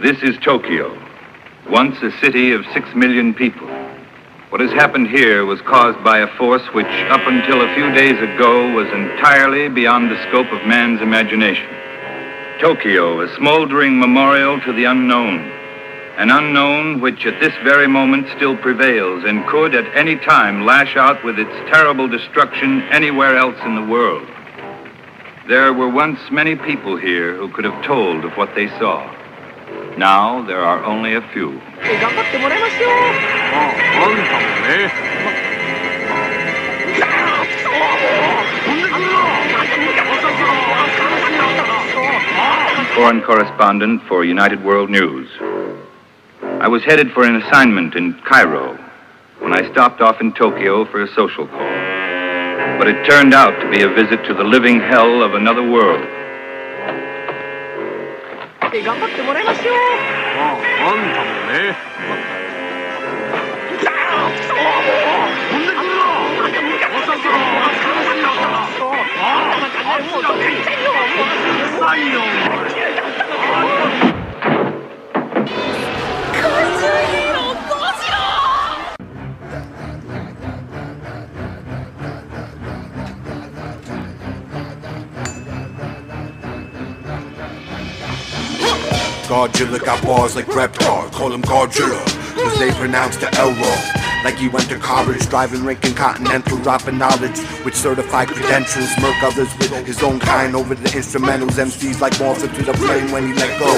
This is Tokyo, once a city of 6 million people. What has happened here was caused by a force which, up until a few days ago, was entirely beyond the scope of man's imagination. Tokyo, a smoldering memorial to the unknown. An unknown which at this very moment still prevails and could at any time lash out with its terrible destruction anywhere else in the world. There were once many people here who could have told of what they saw. Now there are only a few. Foreign correspondent for United World News. I was headed for an assignment in Cairo when I stopped off in Tokyo for a social call. But it turned out to be a visit to the living hell of another world. Gojira got bars like Reptar, call him Gojira, cause they pronounce the L wrong. Like he went to college, driving Lincoln Continental, dropping knowledge with certified credentials. Murk others with his own kind over the instrumentals. MCs like Martha to the plane when he let go.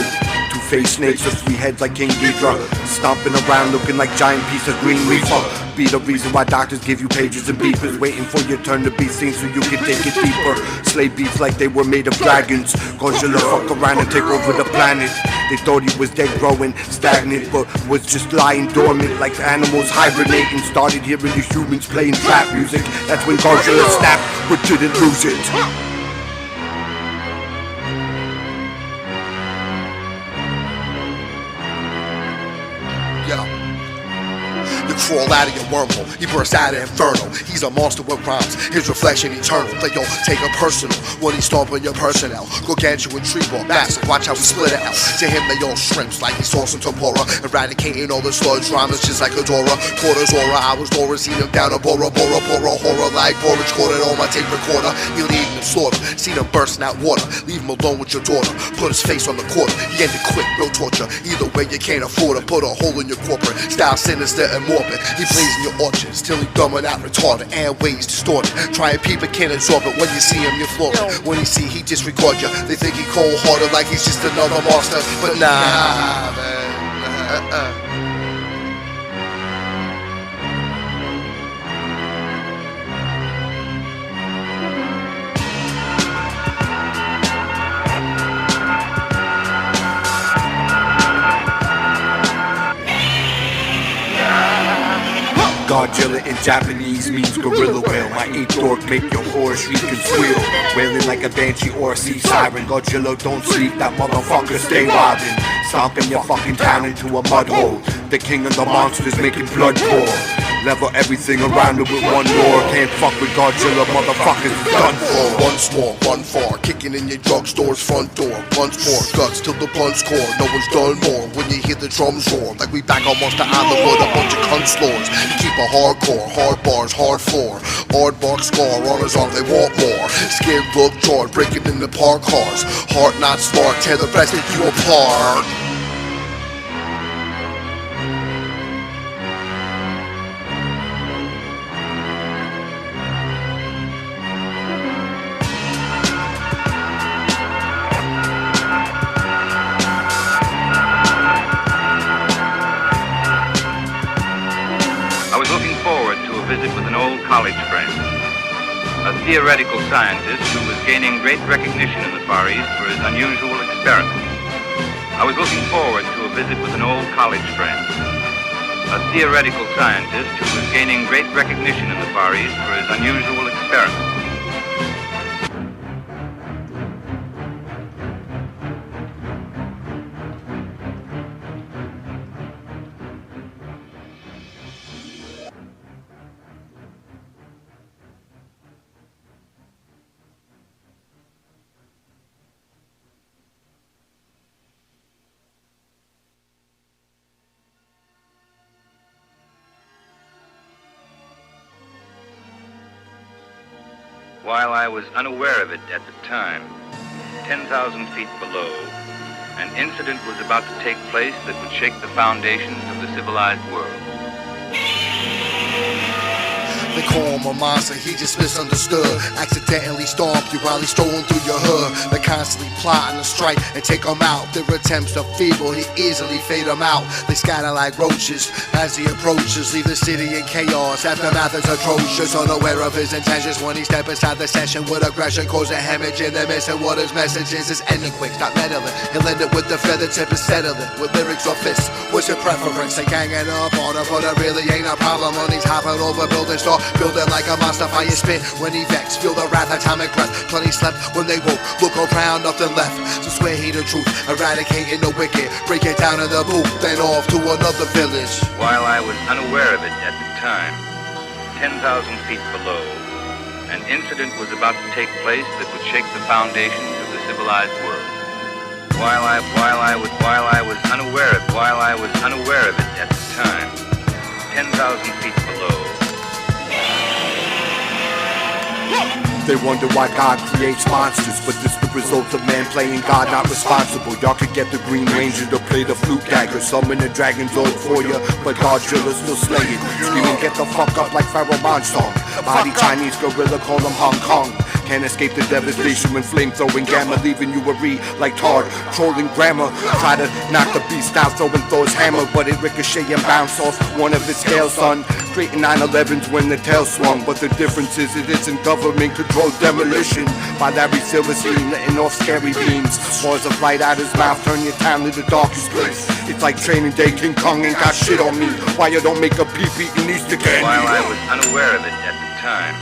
Two-faced snakes with 3 heads like King Ghidra, stomping around looking like giant piece of green reefer. Be the reason why doctors give you pages and beepers, waiting for your turn to be seen so you can take it deeper. Slay beats like they were made of dragons. Gojira fuck around and take over the planet. They thought he was dead, growing stagnant, but was just lying dormant like animals hibernating. Started hearing the humans playing trap music. That's when Gojira snapped, but didn't lose it. You crawl out of your wormhole, he bursts out of inferno. He's a monster with rhymes, his reflection eternal. They don't take it personal when he's stomping your personnel. Gargantuan tree ball, massive, watch how we split it out. To him they all shrimps like he's tossing tempura, eradicating all the sludge rhymes just like a Dora. Quarters aura, I was Dora, seen him down a Bora Bora Bora horror like porridge, caught it on my tape recorder. He leading him slaughter, seen him bursting out water. Leave him alone with your daughter, put his face on the quarter. He ended quick, no torture. Either way you can't afford to put a hole in your corporate style, sinister and morbid. He plays in your orchards till he dumbing out retarded and ways distorted. Trying people can't absorb it. When you see him, you're floored. When he see, he disregard you. They think he cold hearted like he's just another monster. But nah, man. Gojira in Japanese means gorilla whale. My 8th dork make your horse shriek and squeal, wailing like a banshee or a sea siren. Gojira don't sleep, that motherfucker stay wildin', stomping your fucking town into a mud hole. The king of the monsters making blood pour. Level everything around it with one roar. Can't fuck with Gojira, motherfuckers done for. Once more, run far, kicking in your drugstore's front door. Punch more, guts till the punch core. No one's done more when you hear the drums roar. Like we back on Monster Island with a bunch of cunt slores. You keep a hardcore, hard bars, hard floor. Hard bark scar, runners off, they want more. Skin look jarred, breaking in the park cars. Heart not smart, tear the rest of you apart. With an old college friend, a theoretical scientist who was gaining great recognition in the Far East for his unusual experiments. I was looking forward to a visit with an old college friend, a theoretical scientist who was gaining great recognition in the Far East for his unusual experiments. While I was unaware of it at the time, 10,000 feet below, an incident was about to take place that would shake the foundations of the civilized world. They call him a monster, he just misunderstood. Accidentally stomped you while he's strolling through your hood. They're constantly plotting to strike and take him out. Their attempts are feeble, he easily fade them out. They scatter like roaches as he approaches. Leave the city in chaos, aftermath is atrocious. Unaware of his intentions when he steps inside the session with aggression, causing hemorrhage in the midst. And what his message is ending quick, stop meddling. He'll end it with the feather tip and settling. With lyrics or fists, what's your preference? They ganging up on him, but it really ain't a problem when he's hopping over buildings. Building like a monster, fire spit when he vexed. Feel the wrath, atomic breath. Plenty slept when they woke. Look around, nothing left. So swear he the truth, eradicating the wicked. Break it down in the booth, then off to another village. While I was unaware of it at the time, 10,000 feet below, an incident was about to take place that would shake the foundations of the civilized world. While I was unaware of it at the time, 10,000 feet below. They wonder why God creates monsters, but this the result of man playing God not responsible. Y'all could get the Green Ranger to play the flute dagger, summon the Dragon Zord for ya, but Gojilla's still slaying. Screaming, get the fuck up like Pharaoh Monstone. Body Chinese gorilla, call him Hong Kong. Can't escape the devastation when flame-throwing gamma, leaving you a like tar, trolling grammar. Try to knock the beast out, throwing Thor's hammer, but it ricochet and bounce off one of his scales, son. Creating 9/11s when the tail swung, but the difference is it isn't government-controlled demolition. By Larry Silverstein, letting off scary beams. Bars of light out his mouth, turn your town to the darkest place. It's like Training Day, King Kong ain't got shit on me. Why you don't make a pee-pee in East again? While I was unaware of it at the time,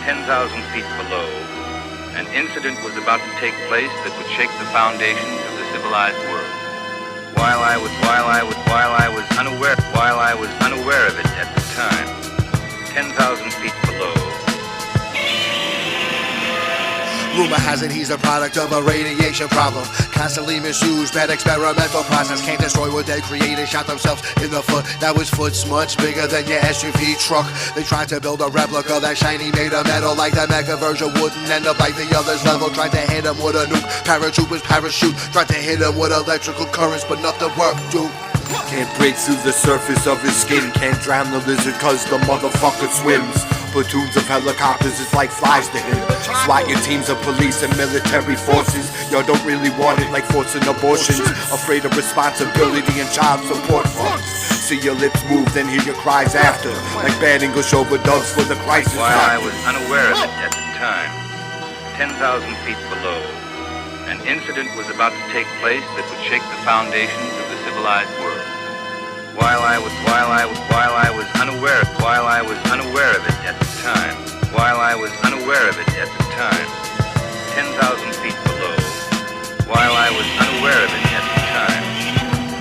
10,000 feet below, an incident was about to take place that would shake the foundations of the civilized world. While I was unaware of it at the time, 10,000 feet below. Rumor has it he's a product of a radiation problem. Constantly misused, bad experimental process. Can't destroy what they created, shot themselves in the foot. Now his foot's much bigger than your SUV truck. They tried to build a replica that shiny made of metal, like the mega version wouldn't end up like the others level. Tried to hit him with a nuke, paratroopers parachute. Tried to hit him with electrical currents, but nothing worked, dude. Can't break through the surface of his skin. Can't drown the lizard cause the motherfucker swims. Platoons of helicopters is like flies to him. SWAT your teams of police and military forces. Y'all don't really want it like forcing abortions. Afraid of responsibility and child support funds. See your lips move, then hear your cries after. Like bad English overdubs for the crisis. While I was unaware of it at the time, 10,000 feet below, an incident was about to take place that would shake the foundations of the civilized world. While I was unaware of it at the time, 10,000 feet below. While I was unaware of it at the time,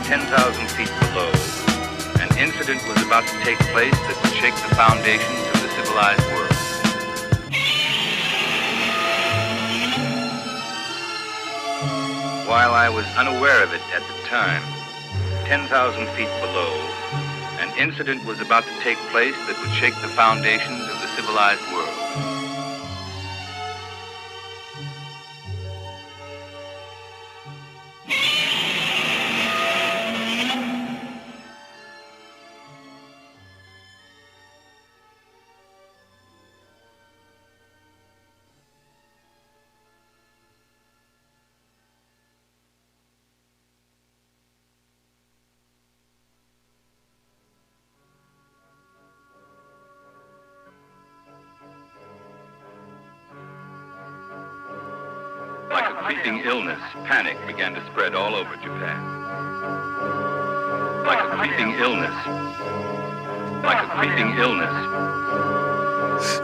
10,000 feet below, an incident was about to take place that would shake the foundations of the civilized world. While I was unaware of it at the time, 10,000 feet below, an incident was about to take place that would shake the foundations of the civilized world. Like a creeping illness, panic began to spread all over Japan. Like a creeping illness.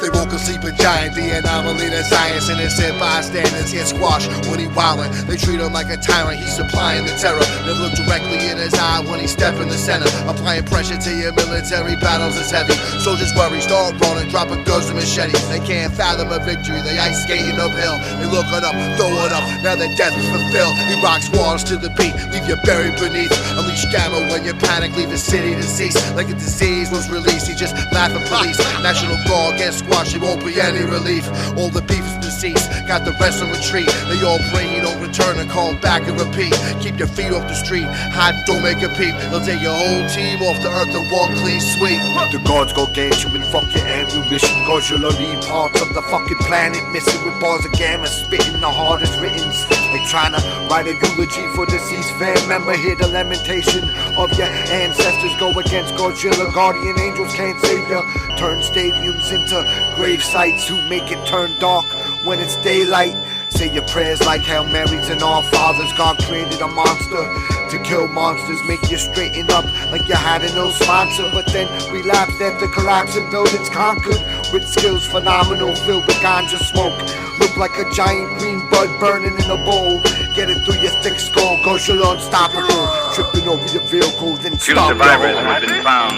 They woke a sleeping giant, the anomaly that science and innocent bystanders get squashed when he wildin'. They treat him like a tyrant, he's supplying the terror. They look directly in his eye when he step in the center. Applying pressure to your military battles is heavy. Soldiers worry, start running, dropping guns and machetes. They can't fathom a victory, they ice skating uphill. They looking up, throwing up, now their death is fulfilled. He rocks walls to the beat, leave you buried beneath. Unleash gamma when you panic, leave the city deceased. Like a disease was released, he just laugh at police. National Guard get squashed, it won't be any relief. All the beef is deceased, got the rest on retreat. They all pray he don't return and call back and repeat. Keep your feet off the street, hide, don't make a peep. They'll take your whole team off the earth in one clean sweep. The gods go get you and fuck your ammunition. Gojira leave parts of the fucking planet missing with bars of gamma, spitting the hardest writtens. Like trying to write a eulogy for deceased fan member. Hear the lamentation of your ancestors go against Gojira. Guardian angels can't save ya. Turn stadiums into grave sites who make it turn dark when it's daylight. Say your prayers like Hail Marys and All Fathers. God created a monster to kill monsters, make you straighten up like you had an ill sponsor. But then relapsed after collapsing buildings conquered with skills phenomenal, filled with ganja smoke. Look like a giant green bud burning in a bowl. Get it through your thick skull, Gojira unstoppable. Tripping over your vehicle, then Few stop survivors your who have been found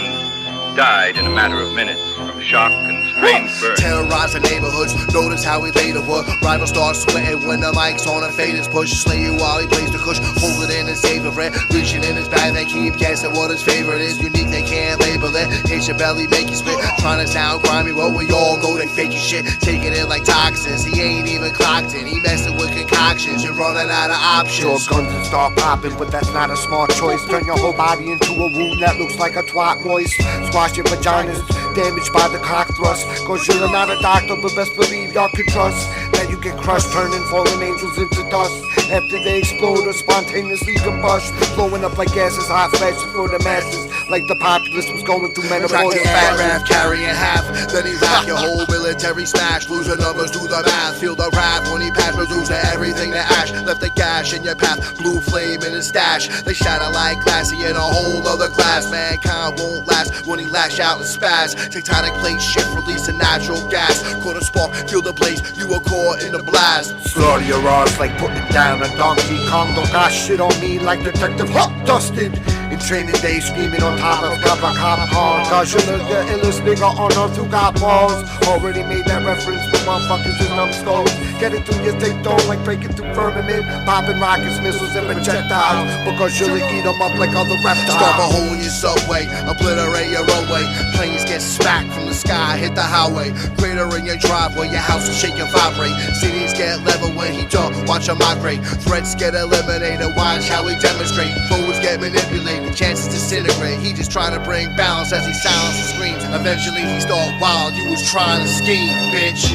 died in a matter of minutes from shock and strange burns. Terrorize the neighborhoods, notice how he later would. Rival start sweating when the mic's on and faders push. Slay you while he plays the kush, hold it in his favorite. Reaching in his bag, they keep guessing what his favorite is. Unique, they can't label it. Hit your belly, make you spit. Trying to sound grimy, well we all know they fake your shit. Taking it like toxins, he ain't even clocked in. He messing with concoctions, you're running out of options. Your guns and start popping, but that's not a smart choice. Turn your whole body into a wound that looks like a twat moist. Squash your vaginas, damaged by the cock thrust. Gojira not a doctor, but best believe y'all can trust that you get crushed, turning fallen angels into dust. After they explode or spontaneously combust, blowing up like gases, hot flashes for the masses. Like the populace was going through menopause fast. Carrying half, then he rack your whole military smash. Losing numbers, do the math, feel the wrath when he passed, reducing everything to ash. Left a gash in your path, blue flame in his stash. They shatter like glassy in a whole other class. Mankind won't last when he lash out and spaz. Tectonic plates shift, release a natural gas. Caught a spark, feel the blaze, you were caught in the blast. Slaughter your ass like putting down a Donkey Kong. Don't got shit on me like Detective Hawk Dusted. In training days, screaming on top of cop car. Gojira, the illest nigga on earth who got balls. Already made that reference for motherfuckers in numbskulls. Get it through your thick dome like breaking through firmament. Popping rockets, missiles, and projectiles. But Gojira eat them up like other reptiles. Stomp a hole in your subway, obliterate your runway. Planes get smacked from the sky, hit the highway. Crater in your driveway, your house will shake and vibrate. Cities get level when he done, watch him migrate. Threats get eliminated, watch how he demonstrate. Foes get manipulated, chances disintegrate. He just trying to bring balance as he silences screams. Eventually he start wild, you was trying to scheme, bitch.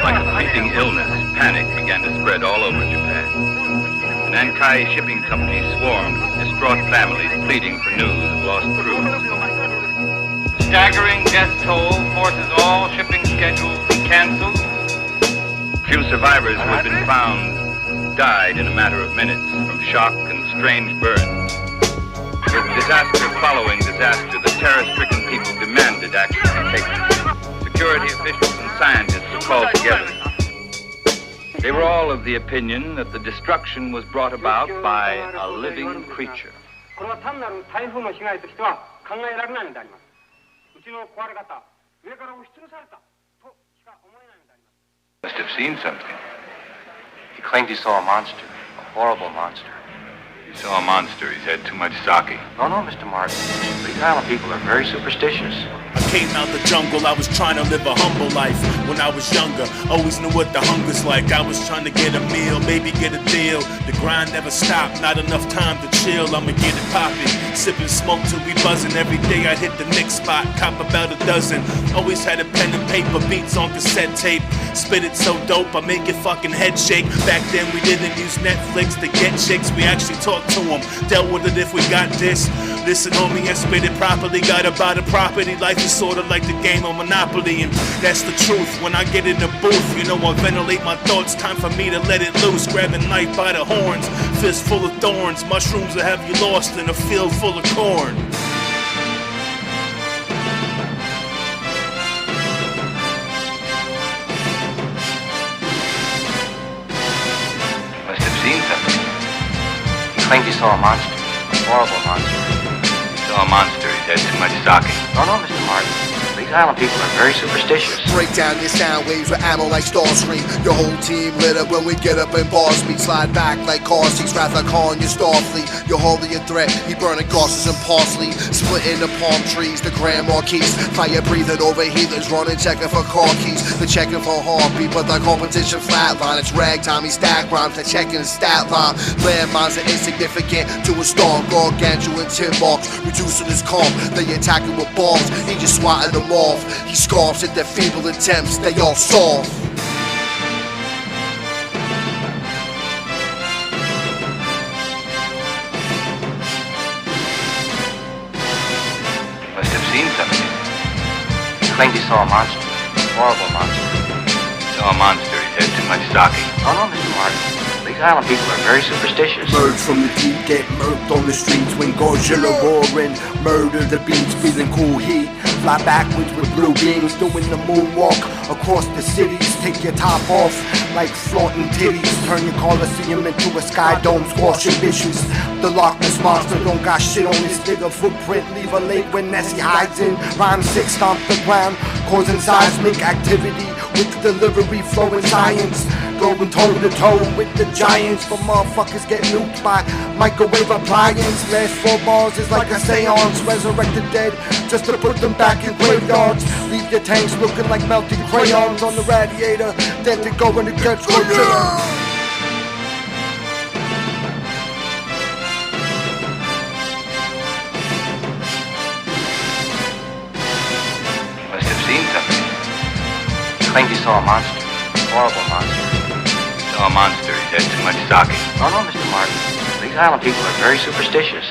Like a fleeting illness, panic began to spread all over Japan. The Nankai shipping company swarmed with distraught families pleading for news of lost crews. The staggering death toll forces all shipping schedules to be canceled. Few survivors who had been found died in a matter of minutes from shock and strange burns. With disaster following disaster, the terror-stricken people demanded action to be taken. Security officials and scientists were called together. They were all of the opinion that the destruction was brought about by a living creature. Must have seen something. He claimed he saw a monster, a horrible monster. He saw a monster. He's had too much sake. No, Mr. Martin. These island people are very superstitious. I came out the jungle, I was trying to live a humble life. When I was younger, always knew what the hunger's like. I was trying to get a meal, maybe get a deal. The grind never stopped, not enough time to chill. I'ma get it poppin', sipping smoke till we buzzing. Every day I hit the next spot, cop about a dozen. Always had a pen and paper, beats on cassette tape. Spit it so dope, I make your fucking head shake. Back then we didn't use Netflix to get chicks. We actually talked to them, dealt with it if we got this. Listen homie and spit it properly. Gotta buy the property. Life is sorta like the game of Monopoly, and that's the truth. When I get in the booth, you know I ventilate my thoughts. Time for me to let it loose. Grabbing life by the horns, fist full of thorns. Mushrooms will have you lost in a field full of corn. Must have seen something. He claimed he saw a monster, a horrible monster. He saw a monster. He's had too much sake. No, Mr. Martin. These These island people are very superstitious. Break down your sound waves with ammo like Starscream. Your whole team lit up when we get up in bar speed. Slide back like car seats, wrath like calling your Starfleet. You're hardly a threat, he burning gauzes and parsley. Splitting the palm trees, the Grand Marquis. Fire breathing over healers, running checking for car keys. They're checking for heartbeat, but the competition flatline. It's ragtime, he stack rhymes, they're checking his stat line. Landmines are insignificant to a star. Gargantuan tin marks, reducing his calm. They attacking with bombs, he just swatting them off. He scoffs at their feeble attempts, they all solve. Must have seen something. He claimed he saw a monster. A horrible monster. Saw a monster. He's had too much sake. Oh no, Mr. Martin. These island people are very superstitious. Merge from the deep, get murked on the streets when Gojira roaring. Murder the beats, feeling cool heat. Fly backwards with blue beams, doing the moonwalk across the cities. Take your top off like flaunting titties. Turn your Colosseum into a sky dome, squashing bitches. The Loch Ness monster don't got shit on his nigga footprint. Leave a lake when Nessie hides in. Rhyme 6 stomp the ground, causing seismic activity. With the delivery flowing science, going toe to toe with the giants. For motherfuckers get nuked by microwave appliance. Last 4 bars is like a seance. Resurrect the dead just to put them back in graveyards. Leave your tanks looking like melted crayons on the radiator. Then to go and it gets Gojira. Must have seen something. He claimed he saw a monster. A horrible monster. Saw a monster. He's had too much sake. Oh no, Mr. Martin. These island people are very superstitious.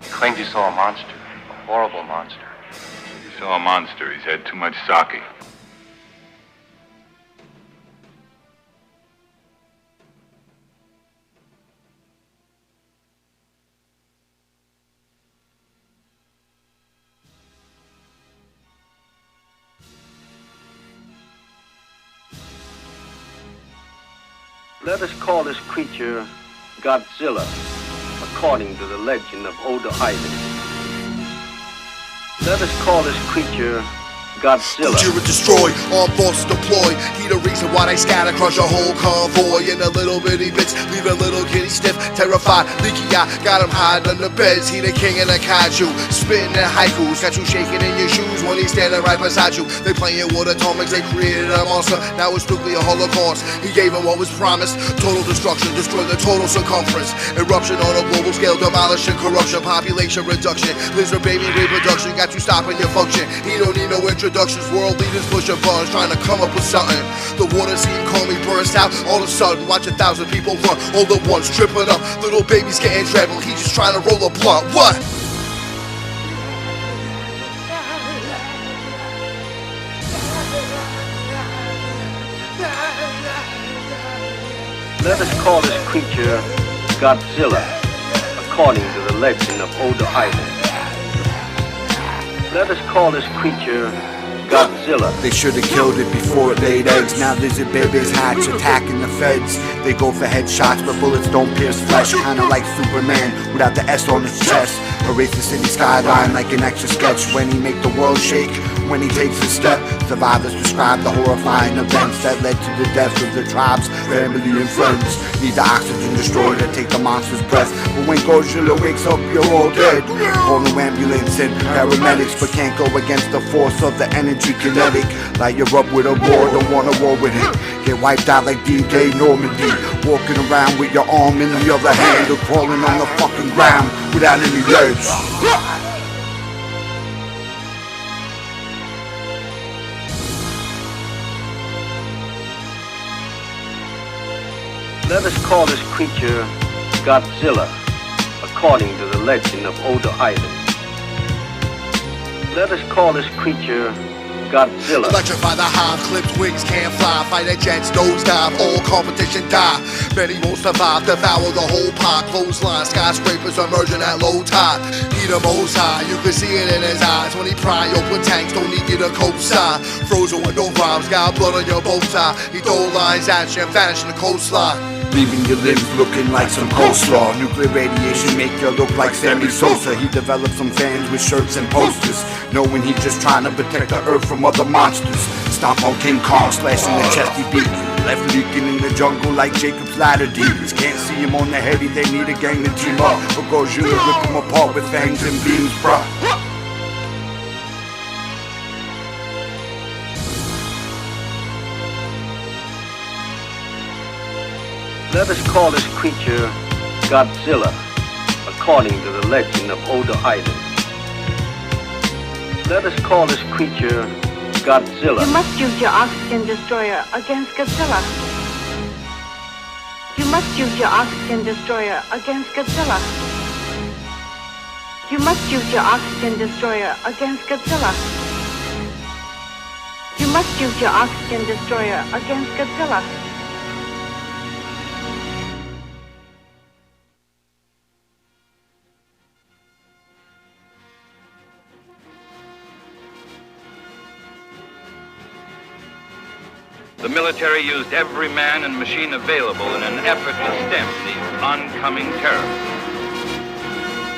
He claimed he saw a monster. A horrible monster. He saw a monster. He's had too much sake. Let us call this creature Godzilla, according to the legend of Oda Island. Let us call this creature Godzilla. Gojira destroy, all forces deploy. He the reason why they scatter, crush a whole convoy. In a little bitty bitch, leave a little kitty stiff, terrified. Leaky eye, got him hiding under beds. He the king and the kaiju, spitting their haikus. Got you shaking in your shoes when he's standing right beside you. They playing with atomics, they created a monster. Now it's strictly a holocaust. He gave him what was promised. Total destruction, destroy the total circumference. Eruption on a global scale, demolishing corruption, population reduction. Lizard baby reproduction, got you stopping your function. He don't need no introductions. World leaders pushing buttons, trying to come up with something. The water scene call me burst out. All of a sudden, watch 1,000 people run. All the ones tripping up. Little babies getting trampled. He just trying to roll a blunt. What? Let us call this creature Godzilla, according to the legend of Oda Island. Let us call this creature Godzilla. They should have killed it before it laid eggs. Now there's a BEBEH hatch attacking the feds. They go for headshots, but bullets don't pierce flesh. Kinda like Superman without the S on his chest. Erase the city skyline like an extra sketch. When he make the world shake, when he takes a step. Survivors describe the horrifying events that led to the deaths of their tribes, family and friends. Need the oxygen destroyer to take the monster's breath. But when Gojira wakes up, you're all dead. Call no ambulance and paramedics, but can't go against the force of the energy kinetic. Light you up with a roar, don't want a war with it. Get wiped out like D-Day Normandy. Walking around with your arm in the other hand, or crawling on the fucking ground without any legs. Let us call this creature Godzilla, according to the legend of Oda Island. Let us call this creature Godzilla. Electrify the hive, clipped wings can't fly. Fighter jets nosedive, all competition die. Many won't survive, devour the whole pot. Clothesline, skyscrapers emerging at low tide. He the most high, you can see it in his eyes. When he pry open tanks, don't need you to co-sign. Frozen with no rhymes, got blood on your bow tie. He throw lines at you and vanish in the coastline. Leaving your limbs looking like some coleslaw. Nuclear radiation make you look like Sammy Sosa. He developed some fans with shirts and posters, knowing he just trying to protect the earth from other monsters. Stomp on King Kong, slashing the chest he beat. Left leaking in the jungle like Jacob's ladder demons. Can't see him on the heavy, they need a gang to team up. But Gojira rip him apart with fangs and beams, bruh. Let us call this creature Godzilla, according to the legend of Oda Island. Let us call this creature Godzilla. You must use your oxygen destroyer against Godzilla. You must use your oxygen destroyer against Godzilla. You must use your oxygen destroyer against Godzilla. You must use your oxygen destroyer against Godzilla. The military used every man and machine available in an effort to stem the oncoming terror.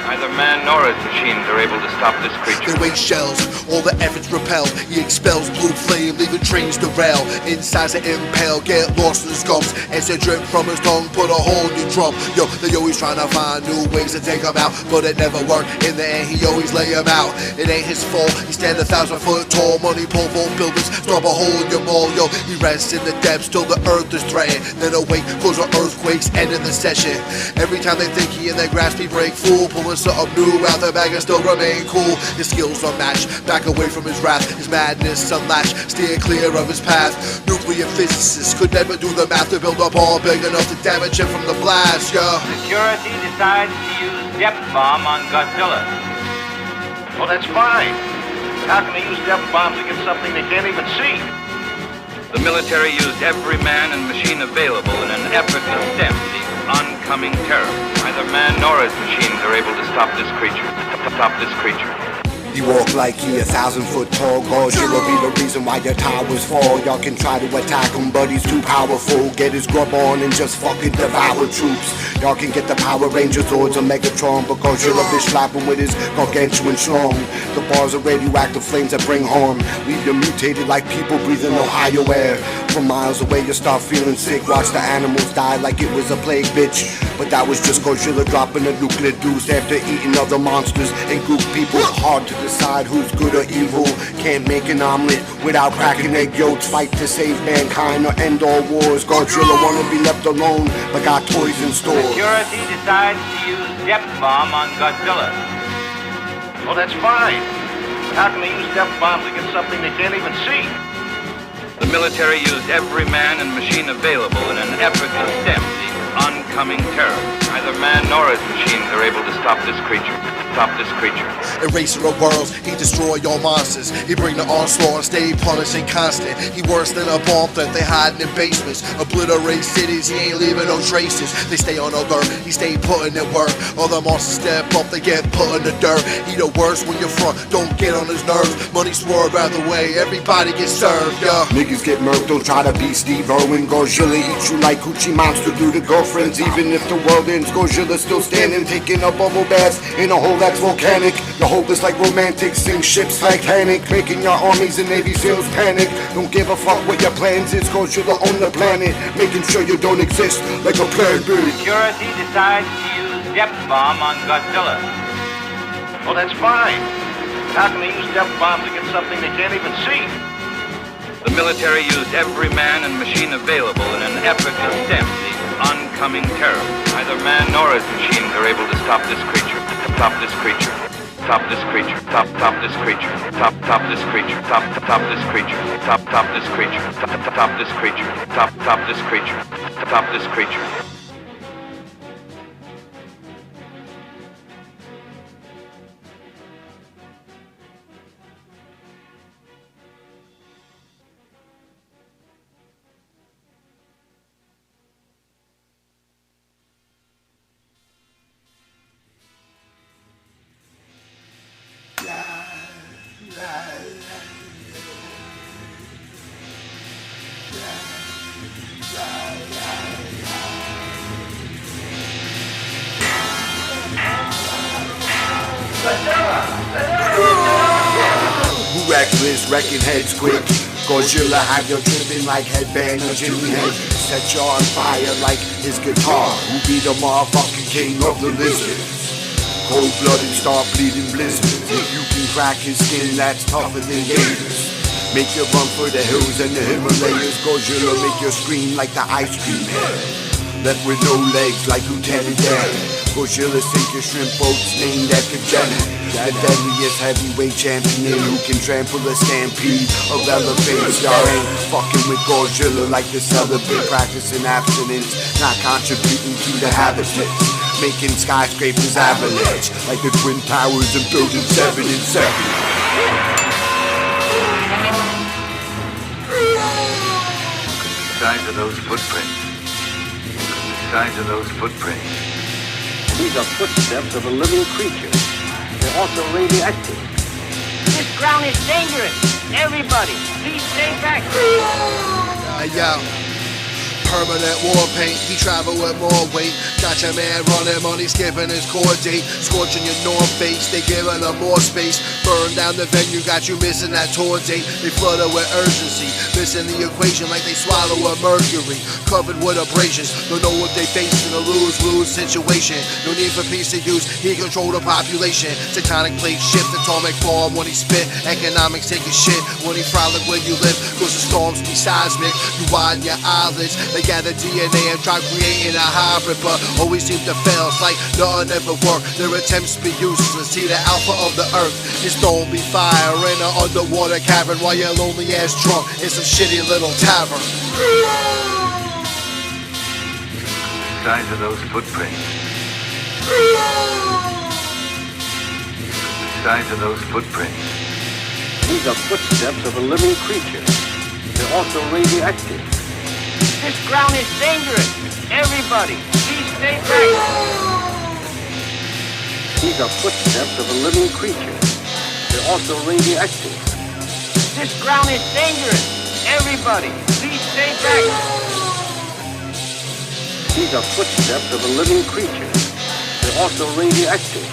Neither man nor his machines are able to stop this creature. They waste shells, all the efforts repel. He expels blue flame, leaving trains derail. Insides are impale, get lost in his gums. Acid drip from his tongue, put a hole in your drum. Yo, they always trying to find new ways to take him out, but it never worked. In the end, he always lay him out. It ain't his fault, he stand 1,000 foot tall. Money pole vault buildings, drop a hole in your mall. Yo, he rests in the depths till the earth is threatened. Then awake, cause of earthquakes, ending the session. Every time they think he in their grasp, he break fool. Pulling something new out the bag and still remain cool. His skills unmatched, back away from his wrath. His madness unlatched, steer clear of his path. Nuclear physicists could never do the math to build a bomb big enough to damage him from the blast, yo. Security decides to use depth bomb on Godzilla. Well, that's fine. But how can they use depth bombs against something they can't even see? The military used every man and machine available in an effort to stem the oncoming terror. Neither man nor his machines are able to stop this creature. Stop this creature. He walk like he 1,000 foot tall. Gojira be the reason why your towers fall. Y'all can try to attack him, but he's too powerful. Get his grub on and just fucking devour troops. Y'all can get the Power Rangers Zords or Megatron, but Gojira be slapping with his gargantuan schlong. The bars are radioactive flames that bring harm. Leave you mutated like people breathing Ohio air. From miles away you start feeling sick. Watch the animals die like it was a plague, bitch. But that was just Gojira dropping a nuclear deuce after eating other monsters and goop people. Hard to decide who's good or evil. Can't make an omelet without cracking egg yolks. Fight to save mankind or end all wars. Gojira wanna be left alone, but got toys in store. Security decides to use depth bomb on Godzilla. Well, that's fine. But how can they use depth bombs against something they can't even see? The military used every man and machine available in an effort to stem the oncoming terror. Neither man nor his machines are able to stop this creature. Stop this creature. Eraser of worlds, he destroy your monsters. He bring the onslaught, stay punishing constant. He worse than a bomb threat, they hiding in basements. Obliterate cities, he ain't leaving no traces. They stay on alert, he stay putting in work. All the monsters step up, they get put in the dirt. He the worst when you're front, don't get on his nerves. Money swerve out the way, everybody gets served, yeah. Niggas get murked, don't try to be Steve Irwin. Gojira eat you like Coochie Monster through the girlfriends. Even if the world ends, Gojira still standing, taking a bubble bath in a hole that's volcanic. Your hope is like romantic, sink ships like Titanic, making your armies and Navy SEALs panic. Don't give a fuck what your plans is, Gojira on the planet, making sure you don't exist like a plan B. Security decides to use depth bomb on Godzilla. Well, that's fine. But how can they use depth bombs against something they can't even see? The military used every man and machine available in an effort to stem the oncoming terror. Neither man nor his machines are able to stop this creature. Stop this creature. Stop this creature. Stop this creature. Stop this creature. Stop this creature. Stop this creature. Stop this creature. Stop this creature. Stop this creature. reckless, wrecking heads quick. Gojira have you tripping like headbanger Jimmy Hendrix. Set you on fire like his guitar. Who be the motherfucking king of the lizards? Cold-blooded, start bleeding blizzards. If you can crack his skin, that's tougher than gators. Make you run for the hills and the Himalayas. Gojira make you scream like the ice cream head. Left with no legs like Lieutenant Dan. Gojira sink your shrimp boats named after Janet. The deadliest heavyweight champion who can trample a stampede of elephants. Y'all ain't fucking with Gojira like the celibate, practicing abstinence, not contributing to the habitats, making skyscrapers avalanche like the Twin Towers in Building 7 and 7. Size of those footprints. Size of those footprints. These are footsteps of a living creature. They're also radioactive. This ground is dangerous. Everybody, please stay back. Hey, yo. Permanent war paint, he travel with more weight. Got your man running money, skipping his court date. Scorching your north face, they giving him more space. Burn down the venue, got you missing that tour date. They flooded with urgency, missing the equation like they swallow a mercury. Covered with abrasions, don't know what they face in a lose-lose situation. No need for P.C.U's, he control the population. Tectonic plates shift, atomic bomb when he spit. Economics take a shit when he frolic where you live. Cause the storms be seismic, you widen your eyelids. They gather DNA and try creating a hybrid, but always seem to fail. It's like nothing ever worked. Their attempts be useless. See the alpha of the earth. His stone be fire in an underwater cavern while you're lonely ass drunk in some shitty little tavern. Size of those footprints. Size of those footprints. These are footsteps of a living creature. They're also radioactive. This ground is dangerous. Everybody, please stay back. These are footsteps of a living creature. They're also radioactive. This ground is dangerous. Everybody, please stay back. These are footsteps of a living creature. They're also radioactive.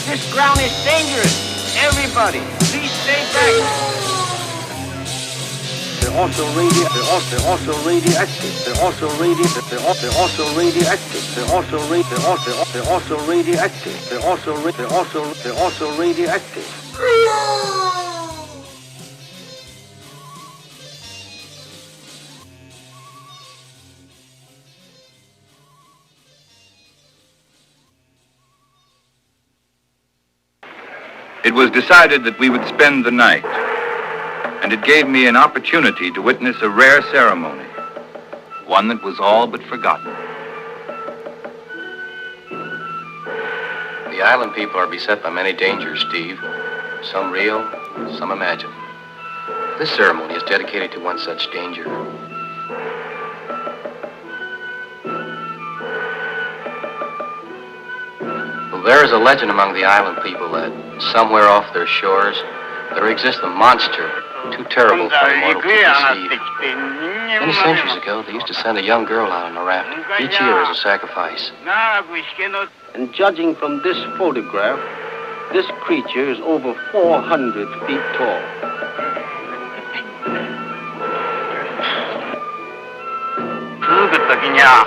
This ground is dangerous. Everybody, please stay back. They're also radioactive. They're also radioactive. They're also radioactive. They're also radioactive. They're also radioactive. They're also radioactive. It was decided that we would spend the night, and it gave me an opportunity to witness a rare ceremony, one that was all but forgotten. The island people are beset by many dangers, Steve. Some real, some imagined. This ceremony is dedicated to one such danger. Well, there is a legend among the island people that somewhere off their shores there exists a monster too terrible for mortal to deceive. Many centuries ago, they used to send a young girl out on a raft each year as a sacrifice. And judging from this photograph, this creature is over 400 feet tall.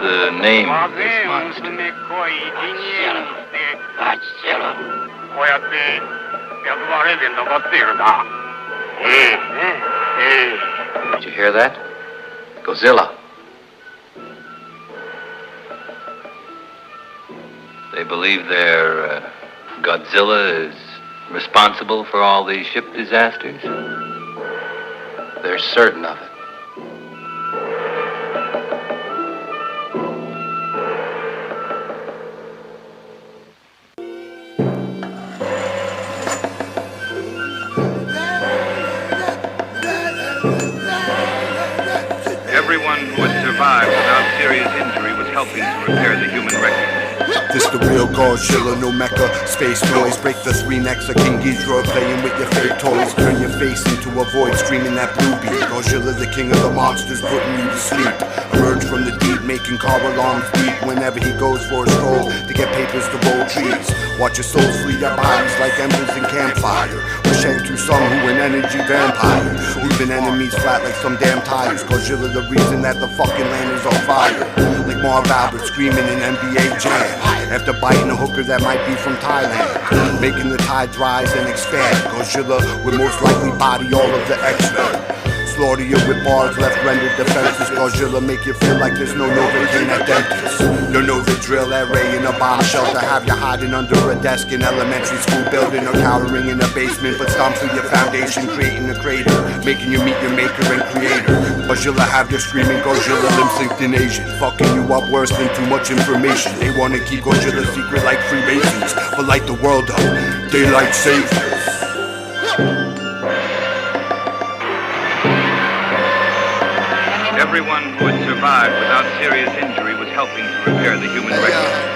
The name of this monster. Did you hear that? Godzilla. They believe their Godzilla is responsible for all these ship disasters? They're certain of it. Everyone who had survived without serious injury was helping to repair the human wreckage. This the real Gojira, no mecha. Space noise, break the three necks of King Gojira, playing with your fake toys. Turn your face into a void, screaming that blue beat. Gojira, the king of the monsters, putting you to sleep. Emerge from the deep, making car alarms beep whenever he goes for a stroll to get papers to roll trees. Watch your souls flee their bodies like embers in campfire. Wish shank through some who an energy vampire, leaving enemies flat like some damn tires. Gojira the reason that the fucking land is on fire, like Marv Albert screaming in NBA Jam after biting a hooker that might be from Thailand, making the tides rise and expand. Gojira would most likely body all of the X-Men, slaughter you with bars left rendered defenses. Gojira make you feel like there's no Novocaine at dentist. You know the drill, array in a bomb shelter, have you hiding under a desk in elementary school building, or cowering in a basement, but stomp through your foundation, creating a crater, making you meet your maker and creator. Gojira have you screaming, Gojira limp-synced in Asian, fucking you up worse than too much information. They wanna keep Gojira secret like Freemasons, but light the world up, daylight saves us. Everyone who had survived without serious injury was helping to repair the human wreckage.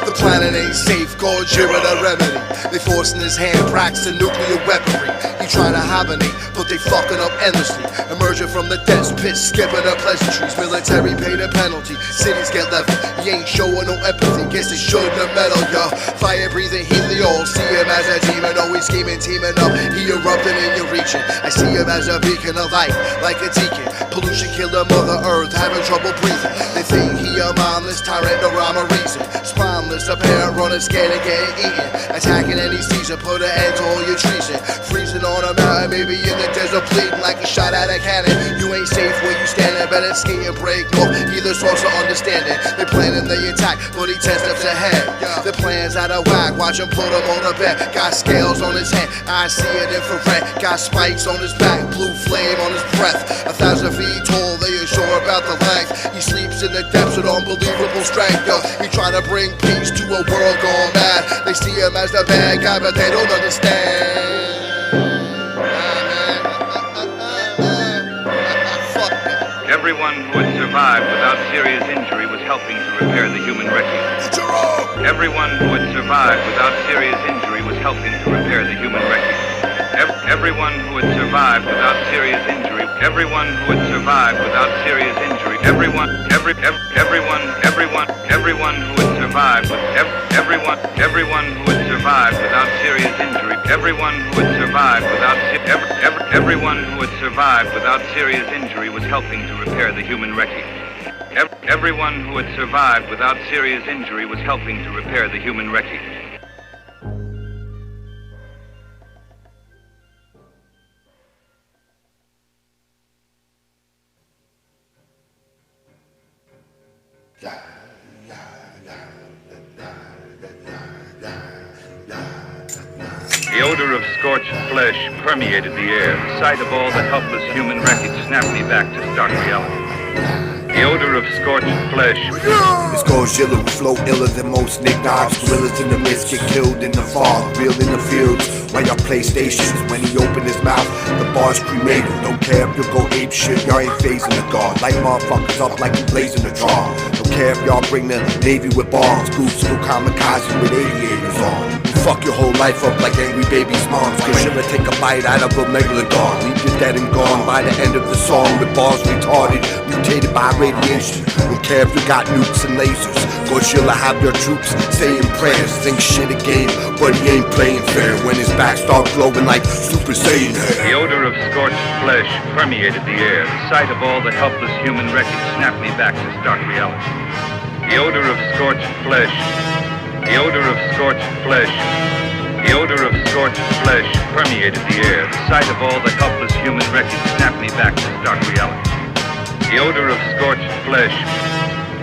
The planet ain't safe, Gojira the remedy. They forcing his hand, practicing nuclear weaponry. He trying to hibernate, but they fucking up endlessly. Emerging from the dense pit, skipping the pleasantries. Military pay the penalty, cities get leveled. He ain't showing no empathy, guess they shouldn't have meddled, yo. Fire breathing Heliol, see him as a demon, always scheming, teaming up. He erupting in your region. I see him as a beacon of light, like a deacon. Pollution killer, Mother Earth, having trouble breathing. They think he a mindless tyrant, no rhyme or reason. Spineless, a parent running, scared of getting eaten. Attacking any season, put an end to all your treason. Freezing on a mountain, maybe in the desert, bleeding like a shot at a cannon. You ain't safe where you standing, better skate and break north. Either source of understanding. They planning the attack, but he 10 steps ahead. The plan's out of whack, watch him put him on the bed. Got scales on his head, I see it infrared. Got spikes on his back, blue flame on his breath. 1,000 feet tall, they are sure about the length. He sleeps in the depths with unbelievable strength, yo. He trying to bring peace to a world gone mad. They see him as the bad guy, but they don't understand. Everyone who had survived without serious injury was helping to repair the human wreckage. Everyone who had survived without serious injury was helping to repair the human wreckage. Everyone who had survived without serious injury. Everyone who had survived without serious injury. Everyone who had survived with everyone who had survived without serious injury. Everyone who had survived without everyone who had survived without serious injury was helping to repair the human wreckage. Everyone who had survived without serious injury was helping to repair the human wreckage. The odor of scorched flesh permeated the air. The sight of all the helpless human wreckage snapped me back to stark reality. The odor of scorched flesh. It's Gojira, we flow iller than most knickknacks. Gorillas in the mist get killed in the fog, real in the fields. While y'all play stations, when he open his mouth, the bar's cremated. Don't care if you go ape shit, y'all ain't phasing the guard. Light motherfuckers up like you blazing the draw. Don't care if y'all bring the Navy with bombs. Groups go kamikaze with aviators on. Fuck your whole life up like angry baby's moms. Gojira take a bite out of a megalodon. Leave you dead and gone by the end of the song. With bars retarded, mutated by radiation. Don't care if you got nukes and lasers. Gojira have your troops saying prayers. Think shit a game, but he ain't playing fair. When his back start glowing like Super Saiyan hair. The odor of scorched flesh permeated the air. The sight of all the helpless human wreckage snapped me back to stark reality. The odor of scorched flesh. The odor of scorched flesh. The odor of scorched flesh permeated the air. The sight of all the helpless human wreckage snapped me back to stark reality. The odor of scorched flesh.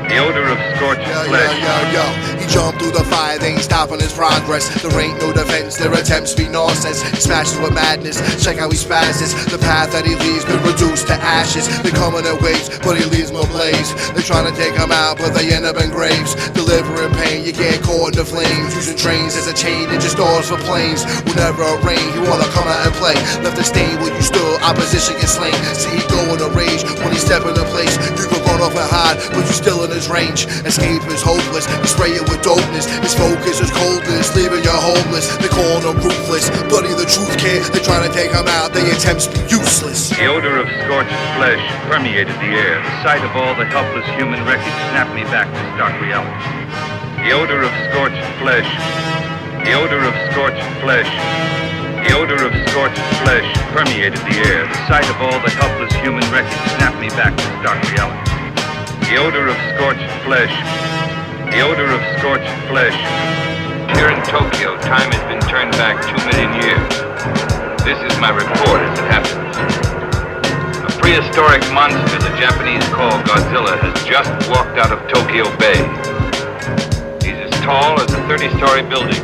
The odor of scorched flesh. Yo. He jumped through the fire, they ain't stopping his progress. There ain't no defense, their attempts be nonsense. He smashes with madness, check how he spazzes. The path that he leaves been reduced to ashes. They come in waves, but he leaves them ablaze. They trying to take him out, but they end up in graves. Delivering pain, you get caught in the flames. Using trains as a chain, and just stars for planes. Whenever it rain, he wanna come out and play. Left a stain where you stood, opposition gets slain. See he go in a rage when he step in a place. You can run off and hide, but you still in his range. Escape is hopeless, he spray it with dopeness. His focus is coldness, leaving you homeless. They call him ruthless, bloody the truth kid. They trying to take him out, their attempts be useless. The odor of scorched flesh permeated the air. The sight of all the helpless human wreckage snapped me back to stark reality. The odor of scorched flesh. The odor of scorched flesh. The odor of scorched flesh permeated the air. The sight of all the helpless human wreckage snapped me back to stark reality. The odor of scorched flesh. The odor of scorched flesh. Here in Tokyo, time has been turned back 2 million years. This is my report as it happens. A prehistoric monster the Japanese call Godzilla has just walked out of Tokyo Bay. He's as tall as a 30-story building.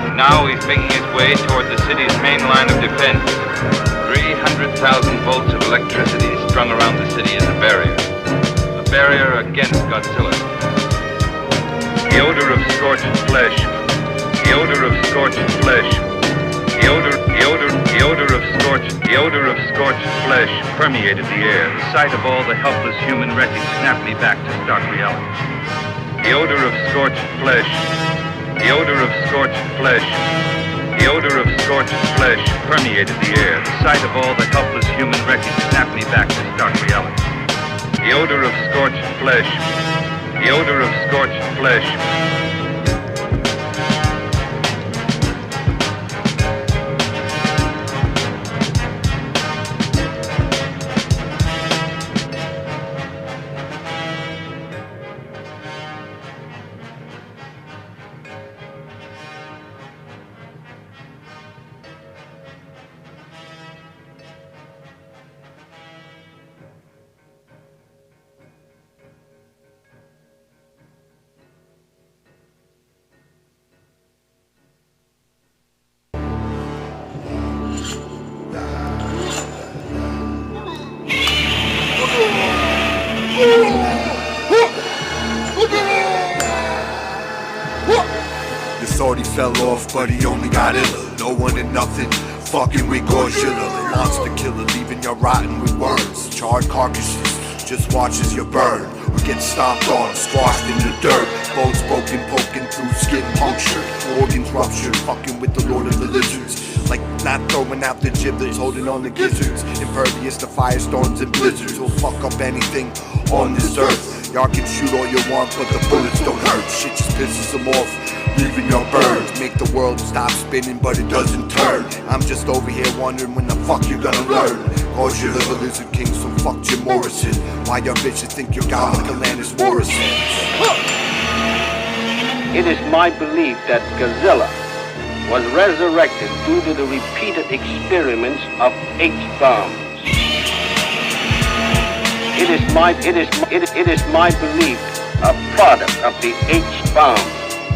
And now he's making his way toward the city's main line of defense. 300,000 volts of electricity strung around the city as a barrier. A barrier against Godzilla. The odor of scorched flesh. The odor of scorched flesh. The odor of scorched flesh permeated the air. The sight of all the helpless human wreckage snapped me back to stark reality. The odor of scorched flesh. The odor of scorched flesh. The odor of scorched flesh permeated the air. The sight of all the helpless human wreckage snapped me back to stark reality. The odor of scorched flesh. The odor of scorched flesh. The sword he fell off, but he only got iller. No one and nothing, fucking with Gojira, the monster killer, leaving you rotten with words. Charred carcasses, just watch as you burn. Or get stomped on, squashed in the dirt. Bones broken, poking through skin punctured. Organs ruptured, fucking with the Lord of the Lizards. Like not throwing out the giblets, holding on the gizzards. Impervious to firestorms and blizzards. Will fuck up anything on this earth. Y'all can shoot all you want, but the bullets don't hurt. Shit just pisses them off, leaving your birds. Make the world stop spinning, but it doesn't turn. I'm just over here wondering when the fuck you gonna learn. Gojira, the Lizard King, so fuck Jim Morrison. Why your bitches think you're God like Alanis Morrison? It is my belief that Godzilla was resurrected due to the repeated experiments of H-bombs. It is my belief, a product of the H-bomb.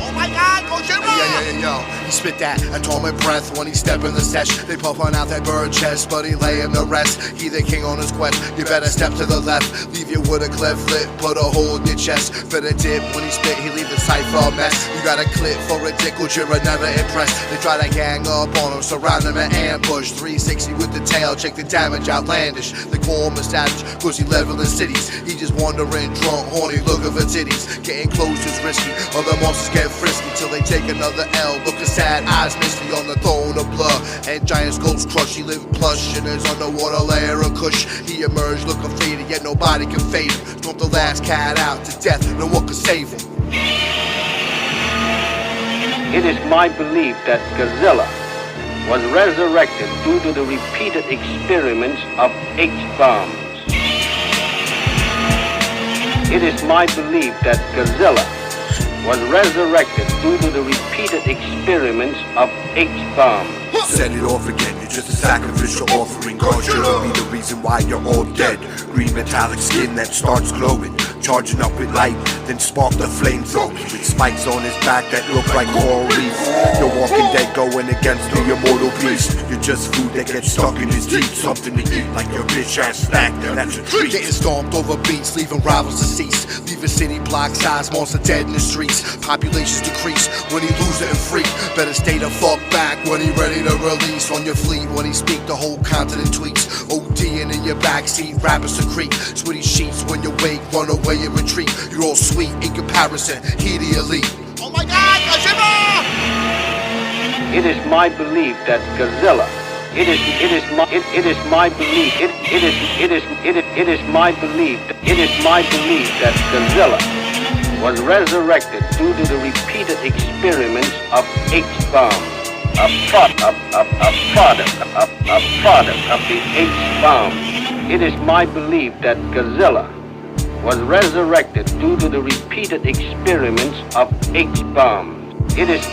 Oh my God, Gojira! Yo. He spit that atomic breath when he step in the sesh. They puffin' out that bird chest, but he lay in the rest. He the king on his quest. You better step to the left. Leave you with a cleft lip, put a hole in your chest. For the dip, when he spit, he leave the cipher a mess. You got a clip for a dick, Gojira never impressed. They try to gang up on him, surround him and ambush. 360 with the tail, check the damage, outlandish. They call him a savage, cause he levelin' cities. He just wandering drunk, horny, looking for titties. Getting close is risky, other monsters get frisky till they take another L. Looking sad, eyes misty on the throne of blood. And giant skulls crush, he live plush in his underwater layer of kush. He emerged looking faded, yet nobody can fade him. Stomp the last cat out to death, no one can save him. It is my belief that Godzilla was resurrected due to the repeated experiments of H-bombs. It is my belief that Godzilla was resurrected due to the repeated experiments of H-bombs. Set it off again, you're just a sacrificial offering. Gojira be the reason why you're all dead. Green metallic skin that starts glowing, charging up with light, then spark the flamethrower. With spikes on his back that look like coral reefs. You're walking dead going against the immortal beast. You're just food that gets stuck in his teeth. Something to eat like your bitch ass snack, that's a treat. Getting stomped over beats, leaving rivals deceased. Leaving city block size monster dead in the streets. Populations decrease when he lose it and freak. Better stay the fuck back when he ready to release. On your fleet when he speak, the whole continent tweaks. ODing in your backseat, rappers secrete. Sweaty sheets when you wake, run away and retreat. You're all sweet in comparison, he the elite. Oh my God, Gojira! It is my belief that Godzilla. It is my belief that Godzilla was resurrected due to the repeated experiments of H-bomb. A product of the H-bomb. It is my belief that Gojira was resurrected due to the repeated experiments of H-bomb. It is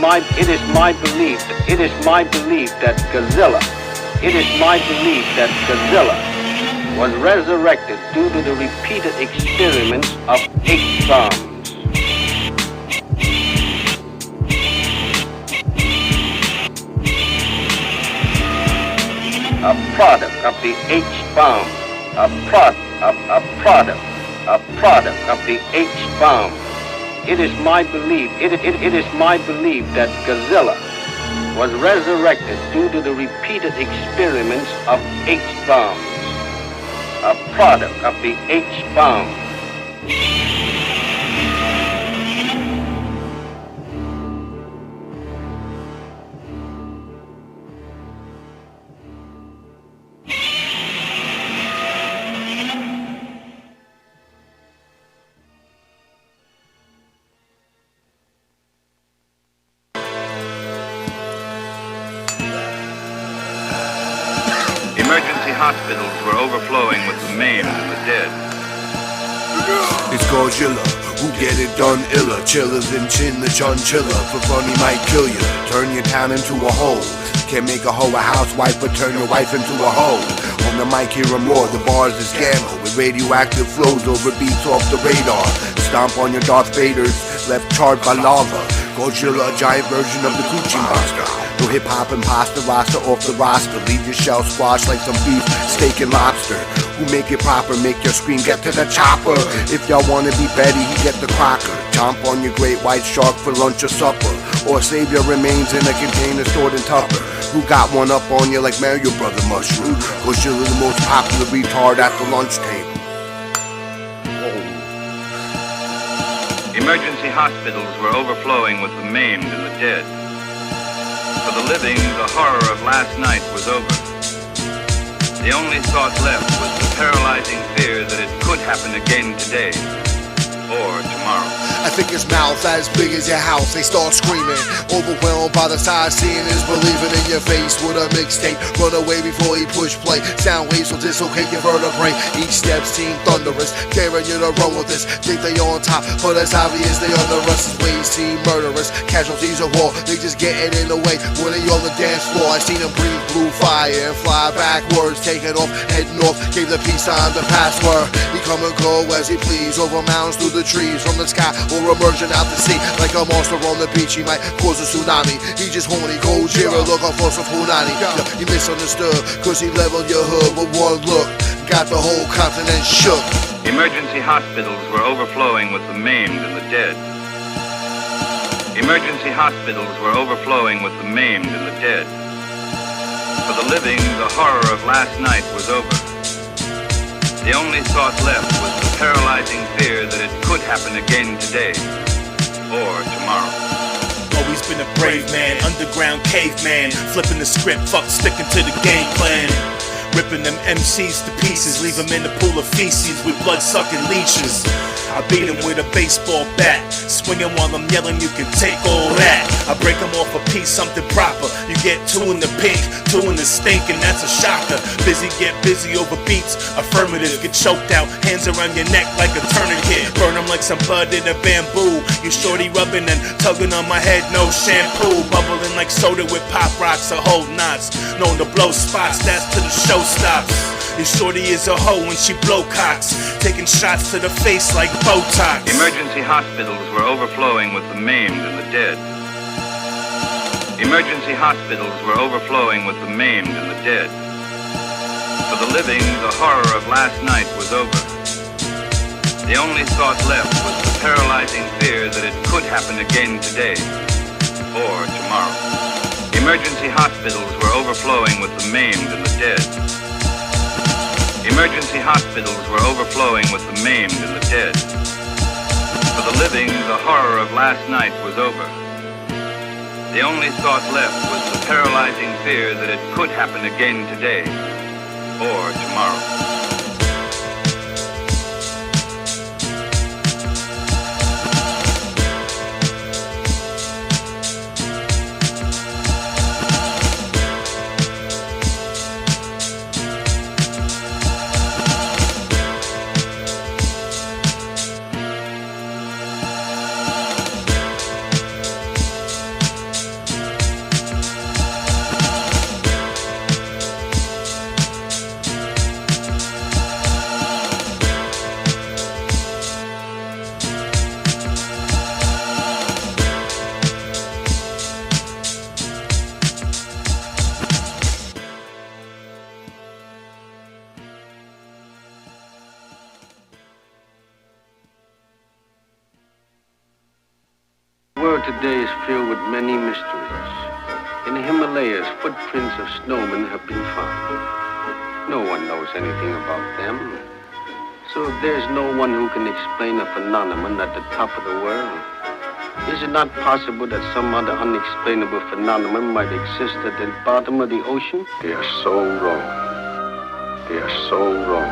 my belief that Gojira was resurrected due to the repeated experiments of H-bombs. A product of the H-bomb. A product of the H-bomb. It is my belief that Gojira was resurrected due to the repeated experiments of H-bombs. A product of the H-bomb. Emergency hospitals were overflowing with the maimed and the dead. It's Gojira, who get it done iller. Chiller than chin the chunchilla. For fun he might kill you, turn your town into a hole. Can't make a hoe a housewife, but turn your wife into a hoe. On the mic hear him roar, the bars is gamma. With radioactive flows over beats off the radar. Stomp on your Darth Vaders, left charred by lava. Gojira, a giant version of the Coochie Monster. No hip-hop and pasta roster off the roster. Leave your shell squashed like some beef, steak and lobster. Who make it proper, make your scream get to the chopper. If y'all wanna be Betty, he get the crocker. Chomp on your great white shark for lunch or supper. Or save your remains in a container stored in Tupper. Who got one up on you like Mario Brother Mushroom? Gojira, the most popular retard at the lunch table. Emergency hospitals were overflowing with the maimed and the dead. For the living, the horror of last night was over. The only thought left was the paralyzing fear that it could happen again today or tomorrow. I think his mouth as big as your house. They start screaming, overwhelmed by the sight. Seeing is believing in your face with a mixtape. Run away before he push play. Sound waves will dislocate your vertebrae. Each step seemed thunderous, daring you to run with this. Think they on top, but it's obvious they under us. His ways seem murderous. Casualties of war, they just getting in the way when they on the dance floor. I seen him breathe blue fire and fly backwards, taking off, heading off. Gave the peace sign the password. He come and go as he please, over mountains through the trees, from the sky or emerging out the sea. Like a monster on the beach, he might cause a tsunami. He just horny, Gojira, looking for some punani. He misunderstood, cause he leveled your hood with one look. Got the whole continent shook. Emergency hospitals were overflowing with the maimed and the dead. Emergency hospitals were overflowing with the maimed and the dead. For the living, the horror of last night was over. The only thought left was the paralyzing fear that it could happen again today or tomorrow. Always been a brave man, underground caveman, flipping the script, fuck sticking to the game plan. Ripping them MCs to pieces, leave them in the pool of feces with blood-sucking leeches. I beat him with a baseball bat, swinging while I'm yelling, you can take all that. I break him off a piece, something proper. You get two in the pink, two in the stink, and that's a shocker. Busy, get busy over beats, affirmative. Get choked out, hands around your neck like a tourniquet. Burn him like some bud in a bamboo. You shorty rubbing and tugging on my head, no shampoo. Bubbling like soda with pop rocks or hold knots. Known to blow spots, that's till the show stops. Your shorty is a hoe when she blow cocks, taking shots to the face like Botox. Emergency hospitals were overflowing with the maimed and the dead. Emergency hospitals were overflowing with the maimed and the dead. For the living, the horror of last night was over. The only thought left was the paralyzing fear that it could happen again today or tomorrow. Emergency hospitals were overflowing with the maimed and the dead. Emergency hospitals were overflowing with the maimed and the dead. For the living, the horror of last night was over. The only thought left was the paralyzing fear that it could happen again today or tomorrow. today is filled with many mysteries. In the Himalayas, footprints of snowmen have been found. No one knows anything about them. So if there's no one who can explain a phenomenon at the top of the world, is it not possible that some other unexplainable phenomenon might exist at the bottom of the ocean? They are so wrong. They are so wrong.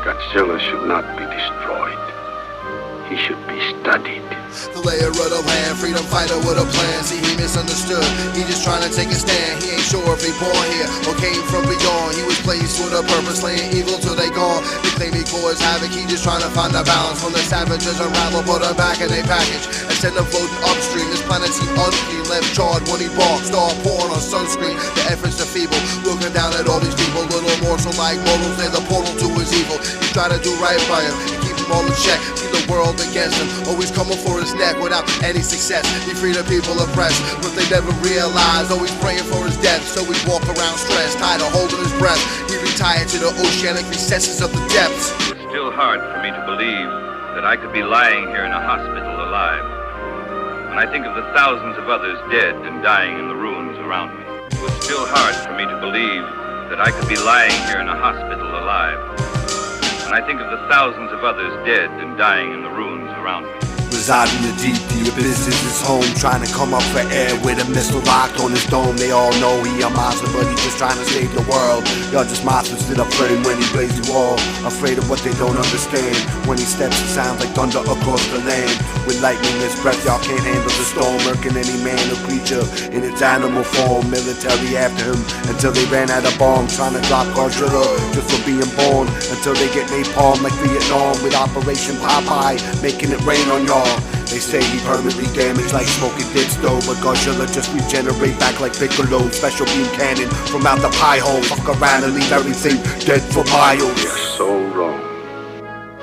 Godzilla should not be destroyed. He should be studied. The layer of the land, freedom fighter with a plan. See, he misunderstood. He just trying to take a stand. He ain't sure if he born here or came from beyond. He was placed with a purpose, slaying evil till they gone. They claim he caused havoc. He just trying to find a balance from the savages unravel, put them back in a package and send them floating upstream. This planet seemed unclean, left charred when he barked. Start pouring on sunscreen. The efforts are feeble. Looking down at all these people, little morsel like mortals. They're the portal to his evil. He try to do right by him and keep them all in check. See the world against him, always coming for his neck without any success. He freed the people oppressed, but they never realized. Always praying for his death, so he walk around stressed, tired of holding his breath. He retired to the oceanic recesses of the depths. It's still hard for me to believe that I could be lying here in a hospital alive. When I think of the thousands of others dead and dying in the ruins around me, it was still hard for me to believe that I could be lying here in a hospital alive. When I think of the thousands of others dead and dying in the ruins around me. Reside in the deep, the abyss is his home. Trying to come up for air with a missile locked on his dome. They all know he a monster, but he's just trying to save the world. Y'all just monsters that are afraid when he plays you all. Afraid of what they don't understand. When he steps, it sounds like thunder across the land. With lightning in his breath, y'all can't handle the storm. Lurking any man or creature in its animal form. Military after him until they ran out of bombs. Trying to drop Gojira just for being born. Until they get napalm like Vietnam with Operation Popeye, making it rain on y'all. They say he permanently damaged like smoking dead stove, but Gojira just regenerate back like Piccolo. Special beam cannon from out the pie hole. Fuck around and leave everything dead for miles. They are so wrong.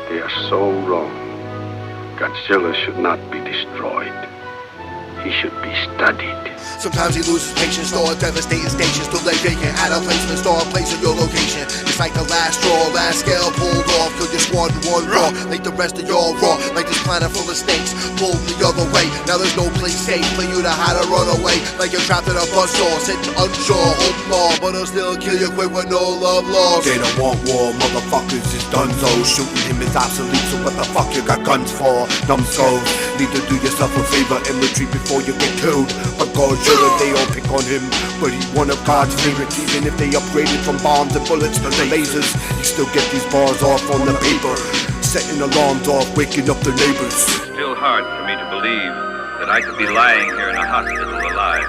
They are so wrong. Godzilla should not be destroyed. He should be studied. Sometimes he loses patience, start devastating stations, delay vacant, out of placement, start placing your location. It's like the last straw, last scale pulled off, till your squad one raw, like the rest of y'all raw, like this planet full of snakes, pulled the other way. Now there's no place safe for you to hide or run away, like you're trapped in a buzzsaw, sitting unsure, holding on, but he'll still kill you quick with no love lost. They don't want war, motherfuckers is donezo. Shooting him is obsolete, so what the fuck you got guns for? Numbskulls, need to do yourself a favor and retreat before you get killed. But Gojira, they all pick on him, but he's one of God's favorites. Even if they upgraded from bombs and bullets to lasers, he still get these bars off on the paper, setting alarms off, waking up the neighbors. It's still hard for me to believe that I could be lying here in a hospital alive.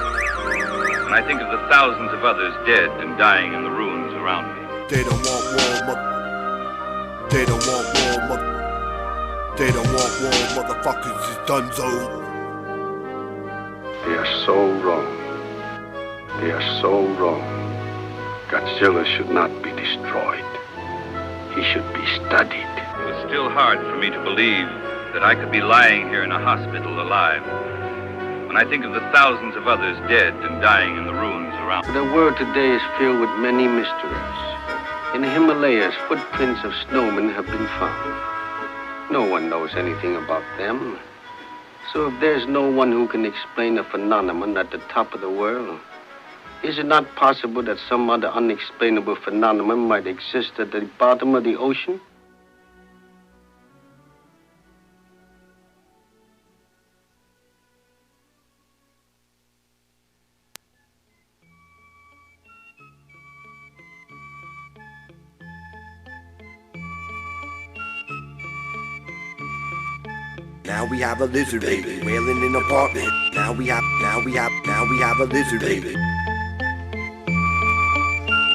When I think of the thousands of others dead and dying in the ruins around me. They don't want war, they don't want war, they don't want war, motherfuckers is donezo. They are so wrong. They are so wrong. Godzilla should not be destroyed. He should be studied. It was still hard for me to believe that I could be lying here in a hospital alive. When I think of the thousands of others dead and dying in the ruins around. The world today is filled with many mysteries. In the Himalayas, footprints of snowmen have been found. No one knows anything about them. So if there's no one who can explain a phenomenon at the top of the world, is it not possible that some other unexplainable phenomenon might exist at the bottom of the ocean? Now we have a lizard baby wailing in an apartment. Now we have a lizard baby.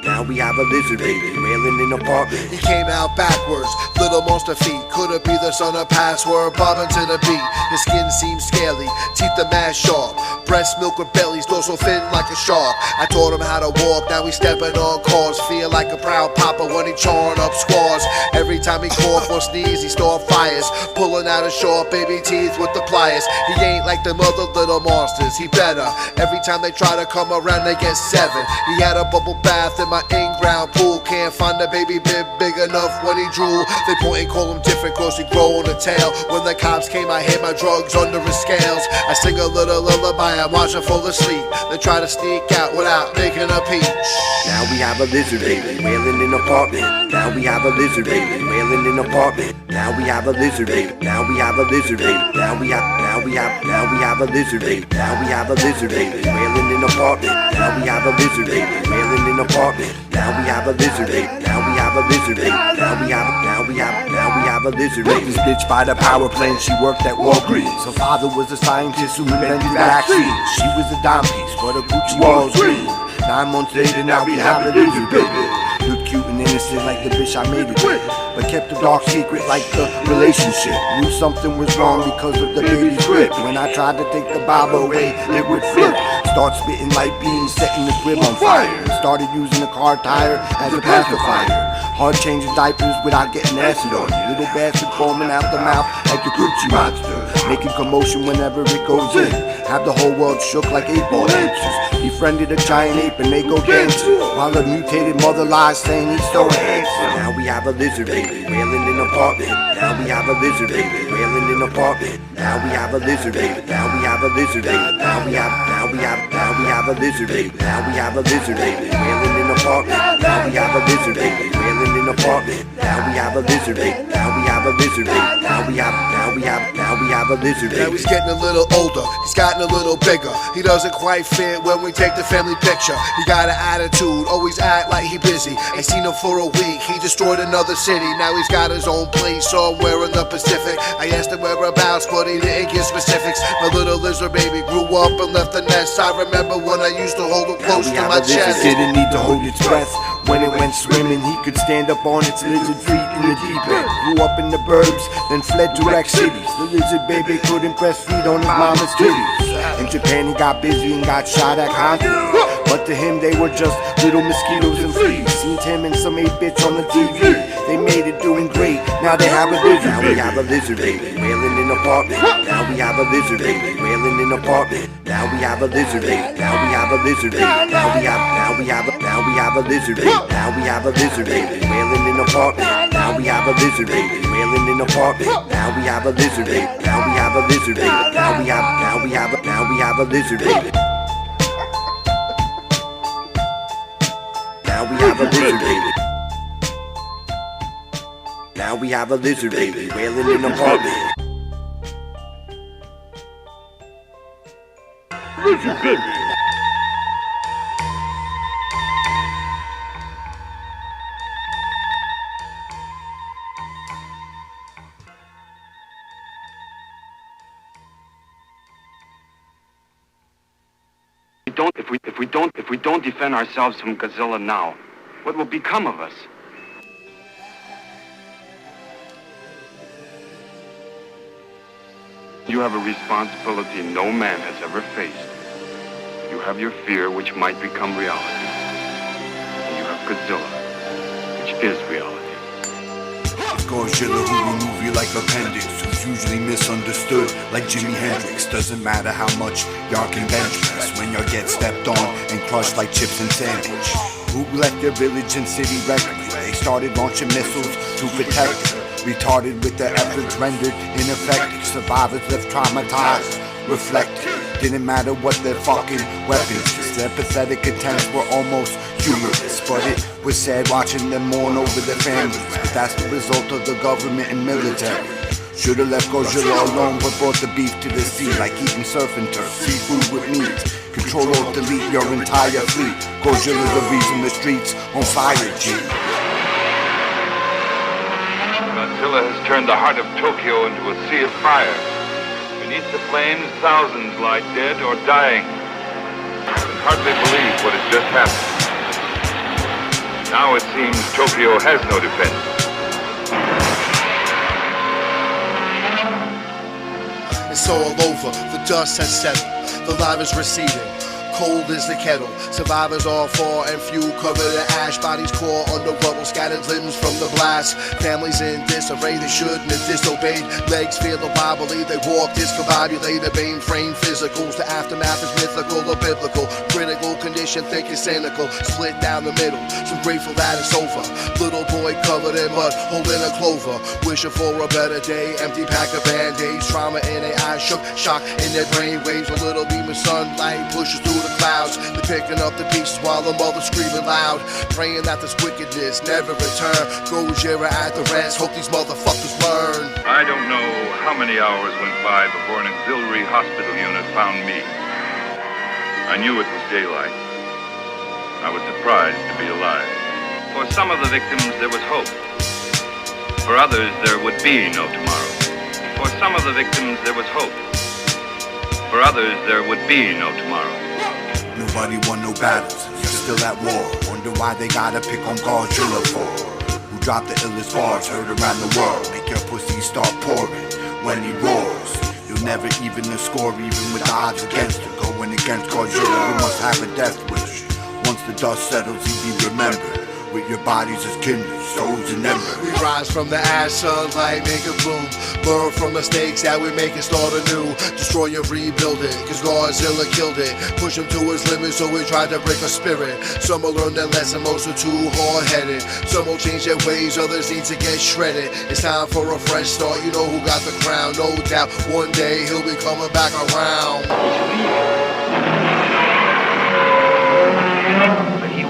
Now we have a lizard baby wailing in an apartment. He came out backwards, little monster feet. Could it be the son of password, bobbing to the beat? His skin seems scaly, teeth are mad sharp. Breast milk with bellies, dorsal fin like a shark. I taught him how to walk, now he's stepping on cars. Feel like a proud papa when he chawing up squaws. Every time he cough or sneeze, he start fires. Pulling out his sharp baby teeth with the pliers. He ain't like them other little monsters, he better. Every time they try to come around, they get 7. He had a bubble bath in my in-ground pool. Can't find a baby big enough when he drool. They point and call him different cause he grow on the tail. When the cops came, I hid my drugs under his scales. I sing a little lullaby, I'm watching fall asleep. They try to sneak out without making a peep. Now we have a lizard baby wailing in apartment. Now we have a lizard baby wailing in apartment. Now we have a lizard baby. Now we have a lizard baby. Now we have a lizard baby. Now we have a lizard baby wailing in apartment. Now we have a lizard baby wailing in apartment. Now we have a lizard baby. Now we have a lizard baby. Now we have a lizard baby. This bitch by the power plant, she worked at Walgreens. Her father was a scientist who invented vaccines. She was a dime piece for the Gucci Wall Street. 9 months later, now we have a lizard baby. Look cute and innocent like the bitch I made it with, but kept a dark secret like the relationship. Knew something was wrong because of the baby's grip. When I tried to take the Bible away, it would flip. Start spitting light beams, setting the crib on fire. Started using a car tire as a pacifier. Hard changing diapers without getting acid on you. Little bastard foaming out the mouth like the Gucci monster. Making commotion whenever it goes in. Have the whole world shook like 8-ball answers. Befriended a giant ape and they go dancing, while a mutated mother lies saying he's so handsome. Now we have a lizard baby wailing in apartment. Now we have a lizard baby wailing in apartment. Now we have a lizard baby. Now we have a lizard baby. Now we have a lizard baby. Now we have a lizard baby wailing in apartment. Now we have a lizard baby wailing in apartment. Now we have a lizard baby. Now we have a lizard baby. Now we have a lizard baby. Now he's getting a little older, he's gotten a little bigger. He doesn't quite fit when we take the family picture. He got an attitude, always act like he busy. Ain't seen him for a week, he destroyed another city. Now he's got his own place somewhere in the Pacific. I asked him whereabouts, but he didn't give specifics. My little lizard baby grew up and left the nest. I remember when I used to hold him close to my chest. Didn't need to hold its breath. When it went swimming, he could stand up on its lizard feet in the deep end. Grew up in the burbs, then fled to wreck cities. The lizard baby couldn't breastfeed on his mama's titties. In Japan he got busy and got shot at constantly, but to him they were just little mosquitoes and fleas. Seen him and some 8 bitch on the TV. They made it doing great, now they have a lizard baby. Now we have a lizard baby wailing in apartment. Now we have a lizard baby wailing in apartment. Now we have a lizard baby. Now we have a lizard baby. Now we have a lizard baby. Now we have a lizard baby wailing in apartment. Now we have a lizard baby wailing in apartment. Now we have a lizard baby. Now we have a lizard baby. Now we have a lizard baby. Now we have a lizard baby. Now we have a lizard baby wailing in apartment. Lizard baby. If we don't defend ourselves from Godzilla now, what will become of us? You have a responsibility no man has ever faced. You have your fear, which might become reality. And you have Godzilla, which is reality. It's Gojira who will move you like appendix, who's usually misunderstood like Jimi Hendrix. Doesn't matter how much y'all can bench press when y'all get stepped on and crushed like chips and sandwich. Who left their village and city reckless? They started launching missiles to protect it. Retarded with their efforts rendered ineffective. Survivors left traumatized, reflected. Didn't matter what their fucking weapons is. Their pathetic attempts were almost humorous, but it was sad watching them mourn over their families. But that's the result of the government and military. Should've left Gojira alone, but brought the beef to the sea like eating surf and turf. Seafood with meat. Control or delete your entire fleet. Gojira's the reason the streets on fire, G. Godzilla has turned the heart of Tokyo into a sea of fire. Beneath the flames, thousands lie dead or dying. I can hardly believe what has just happened. Now it seems Tokyo has no defense. It's all over, the dust has settled, the lava's receding. cold as the kettle. Survivors are far and few, covered in ash. Bodies core under rubble, scattered limbs from the blast. Families in disarray, they shouldn't have disobeyed. Legs feel wobbly, they walk discombobulated. Mainframe physicals, the aftermath is mythical or biblical. Critical condition, thick and cynical, split down the middle. So grateful that it's over. Little boy covered in mud, holding a clover. Wishing for a better day, empty pack of band-aids. Trauma in their eyes, shook, shock in their brain waves. A little beam of sunlight pushes through the clouds. They're picking up the pieces while the mother's screaming loud, praying that this wickedness never return. Gojira at the rest, hope these motherfuckers learn. I don't know how many hours went by before an auxiliary hospital unit found me. I knew it was daylight. I was surprised to be alive. For some of the victims, there was hope. For others, there would be no tomorrow. For some of the victims, there was hope. For others, there would be no tomorrow. Nobody won no battles, you're still at war. Wonder why they gotta pick on Gojira for. Who dropped the illest bars heard around the world. Make your pussy start pouring when he roars. You'll never even the score, even with the odds against her. Going against Gojira, you must have a death wish. Once the dust settles, he'll be remembered. With your bodies as kindred, souls and embers. We rise from the ash, sunlight, make it bloom. Learn from mistakes that we make and start anew. Destroy and rebuild it, cause Godzilla killed it. Push him to his limits, so we tried to break a spirit. Some will learn their lesson, most are too hard-headed. Some will change their ways, others need to get shredded. It's time for a fresh start, you know who got the crown. No doubt, one day he'll be coming back around.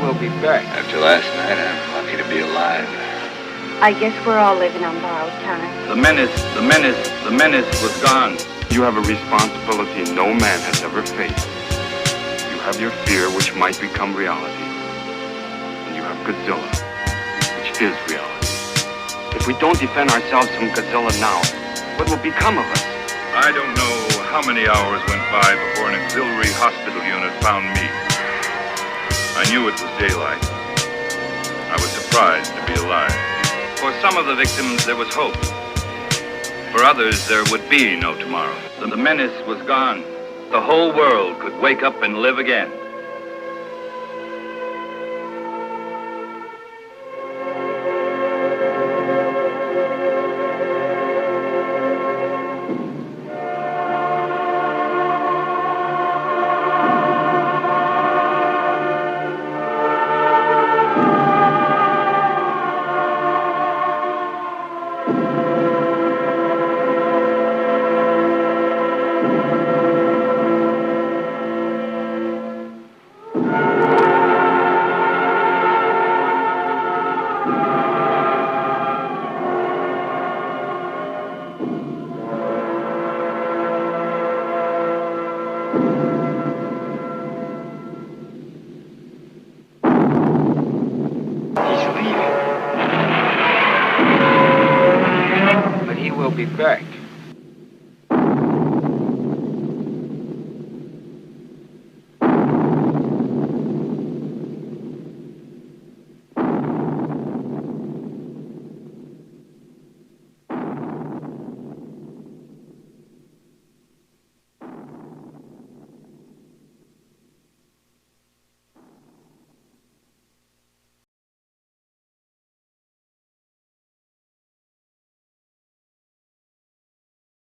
Will be back. After last night, I'm lucky to be alive. I guess we're all living on borrowed time. The menace was gone. You have a responsibility no man has ever faced. You have your fear, which might become reality. And you have Godzilla, which is reality. If we don't defend ourselves from Godzilla now, what will become of us? I don't know how many hours went by before an auxiliary hospital unit found me. I knew it was daylight. I was surprised to be alive. For some of the victims, there was hope. For others, there would be no tomorrow. The menace was gone. The whole world could wake up and live again. But he will be back.